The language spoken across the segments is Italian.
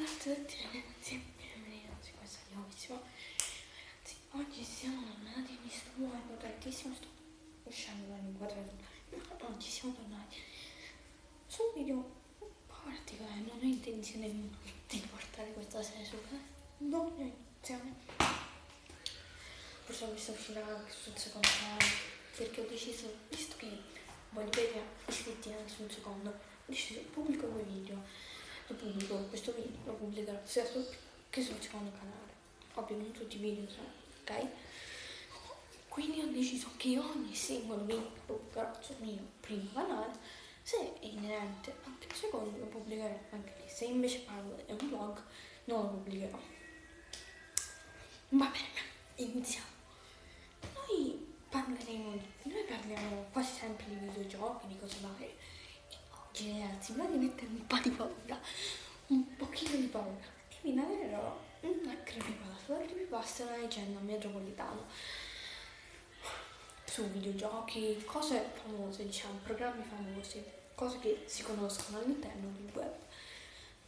tutti ragazzi, benvenuti in questa nuovissima. Ragazzi, oggi siamo tornati, mi sto muovendo tantissimo, sto uscendo dall'inquadratura. Oggi siamo tornati su un video un po' particolare, non ho intenzione di portare questa serie sul canale, non ho intenzione. Forse questa uscirà anche sul secondo canale, perché ho deciso, visto che voglio vedere iscritti anche sul secondo, ho deciso pubblico due video. Pubblico questo video, lo pubblicherò sia che sul secondo canale, ovvio non tutti i video sono, ok? Quindi ho deciso che ogni singolo video lo pubblicherò sul mio primo canale, se è inerente anche al secondo lo pubblicherò anche lì, se invece parlo è un vlog non lo pubblicherò. Va bene, iniziamo. Noi parliamo quasi sempre di videogiochi, di cose varie. Ragazzi, prima di mettere un po' di paura, un pochino di paura, e vi narrerò una creepypasta. La creepypasta è una leggenda metropolitana su videogiochi, cose famose, diciamo, programmi famosi, cose che si conoscono all'interno del web.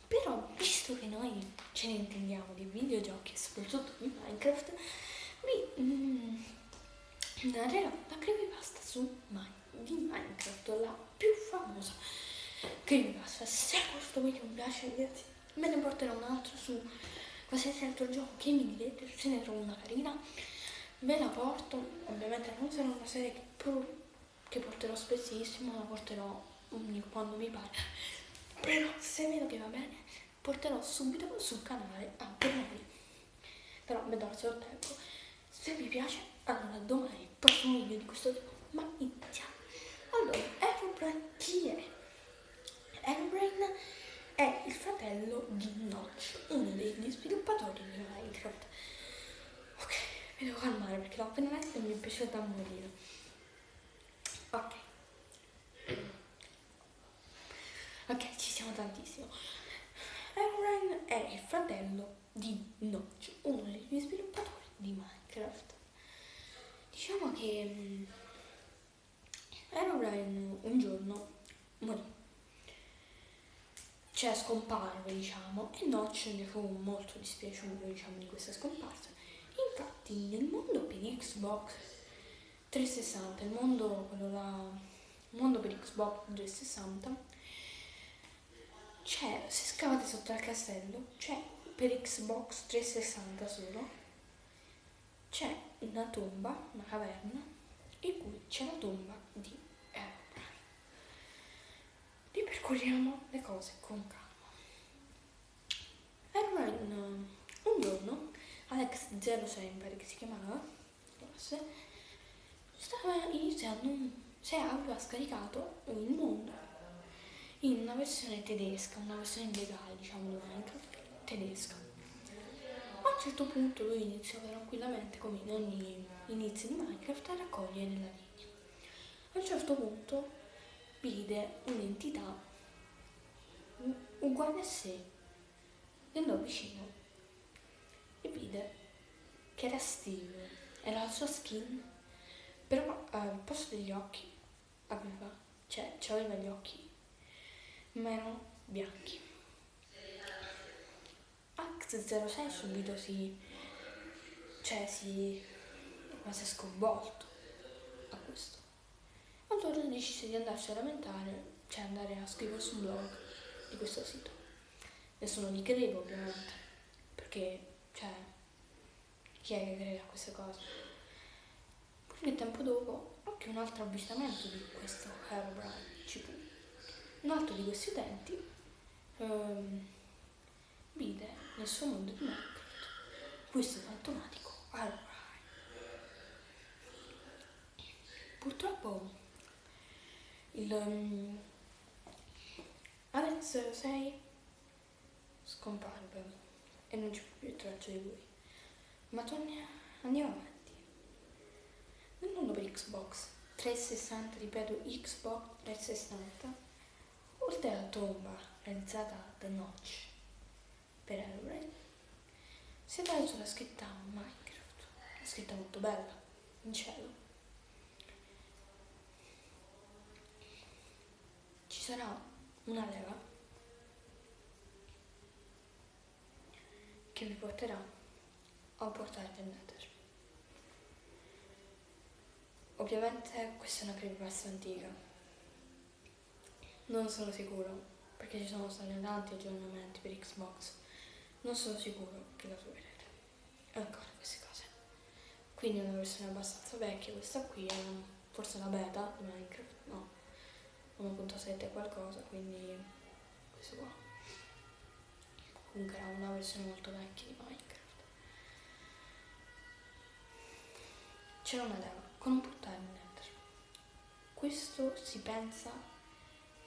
Però, visto che noi ce ne intendiamo di videogiochi, soprattutto di Minecraft, vi narrerò la creepypasta di Minecraft, la più famosa. Che vi passa? Se questo video mi piace, ragazzi, me ne porterò un altro su qualsiasi altro gioco che mi direte, se ne trovo una carina, ve la porto. Ovviamente non sarà una serie che porterò spessissimo, la porterò quando mi pare, però se vedo che va bene porterò subito sul canale anche voi. Però vedrò se ho tempo. Se vi piace, allora domani prossimo video di questo tipo. Ma iniziamo. Allora, Herobrine chi è? Herobrine è il fratello di Notch, uno degli sviluppatori di Minecraft. Ok, mi devo calmare perché l'ho appena letto e mi è piaciuta da morire. Ok, ci siamo tantissimo. Herobrine è il fratello di Notch, uno degli sviluppatori di Minecraft. Diciamo che Herobrine un giorno morì. Cioè scomparve, diciamo, e Notch ne fu molto dispiaciuto, diciamo, di questa scomparsa. Infatti nel mondo per Xbox 360, il mondo per Xbox 360, c'è, se scavate sotto al castello, c'è per Xbox 360 solo, c'è una tomba, una caverna, in cui c'è la tomba di Herobrine. Ripercorriamo le cose con calma. Herobrine un giorno, Alex06 mi pare che si chiamava, stava iniziando, aveva scaricato il mondo in una versione tedesca, una versione legale, diciamo, di Minecraft tedesca. A un certo punto lui iniziò tranquillamente, come in ogni inizio di Minecraft, a raccogliere la legna. A un certo punto vide un'entità uguale a sé e andò vicino e vide che era Steve, era la sua skin, però al posto degli occhi aveva gli occhi ma erano bianchi. Ax06 subito si rimase sconvolto a questo. Allora decise di andarsi a lamentare, cioè andare a scrivere sul blog di questo sito. Nessuno gli credeva ovviamente, perché, chi è che crede a queste cose? Qualche tempo dopo, anche un altro avvistamento di questo Herobrine ci fu. Un altro di questi utenti vide nel suo mondo di Minecraft questo fantomatico Herobrine. Purtroppo Alex 6 scomparve e non ci fu più traccia di lui. Ma andiamo avanti. Nel mondo per Xbox 360, ripeto, Xbox 360, oltre alla tomba realizzata da Notch per Herobrine, si è dato sulla scritta Minecraft, una scritta molto bella, in cielo. Ci sarà una leva che vi porterà a un portale del Nether. Ovviamente questa è una creepypasta antica, non sono sicuro perché ci sono stati tanti aggiornamenti per Xbox, non sono sicuro che la troverete ancora queste cose. Quindi è una versione abbastanza vecchia, questa qui è forse la beta di Minecraft, no, 1.7 qualcosa, quindi questo qua. Comunque era una versione molto vecchia di Minecraft. C'era una demo con un portale in Nether. Questo si pensa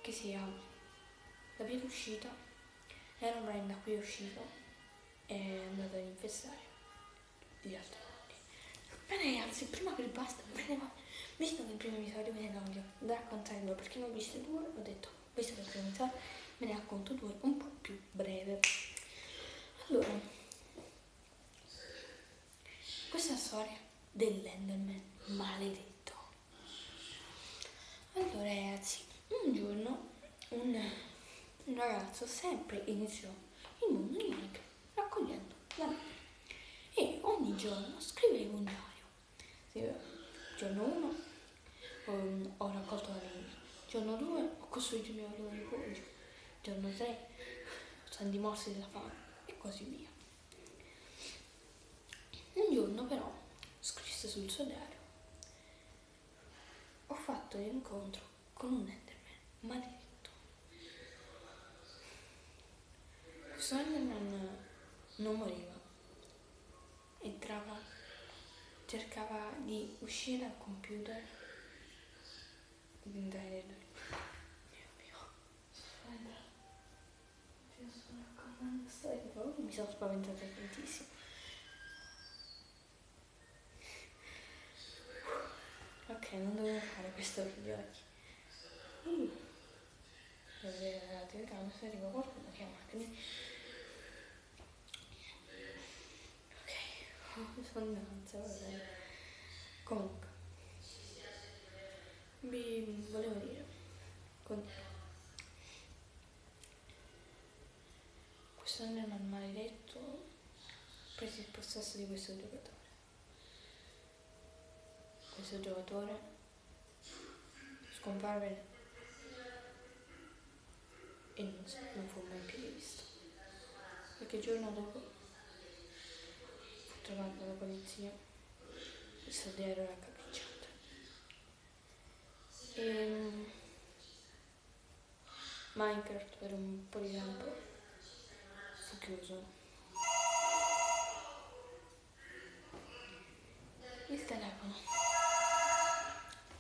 che sia la via d'uscita. Herobrine da qui è uscito e è andato ad infestare gli altri mondi. Bene ragazzi, prima che basta, visto che il primo episodio me ne voglio da raccontare due, perché ne ho viste due, ho detto, visto che il primo episodio me ne racconto due un po' più breve. Allora, questa è la storia dell'Enderman maledetto. Allora ragazzi, un giorno un ragazzo sempre iniziò il mondo di Minecraft raccogliendo la neve e ogni giorno scriveva un diario. Giorno 1 ho raccolto la neve, giorno 2 ho costruito il mio primo rifugio, giorno 3 sono di morsi della fame e così via. Un giorno però scrisse sul suo diario: ho fatto l'incontro con un Enderman maledetto. Questo Enderman non moriva, entrava, cercava di uscire dal computer e di entrare dentro. Mio Dio, sto raccontando storie, mi sono spaventata tantissimo. Ok, non dovevo fare questo video oggi. Devo vedere la telecamera se arriva qualcuno che chiamatemi. Ok, sono danza, va bene. Comunque, vi volevo dire, questo Enderman maledetto prese il possesso di questo giocatore. Questo giocatore scomparve e non fu mai più rivisto. Qualche giorno dopo fu trovato dalla polizia, il suo diario era raccapricciato. E Minecraft per un po' di tempo fu chiuso. Il telefono,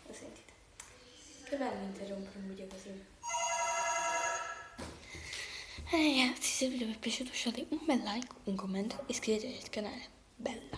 lo sentite? Che bello interrompere un video così. Ragazzi, se il video vi è piaciuto lasciate un bel like, un commento e iscrivetevi al canale. Bello!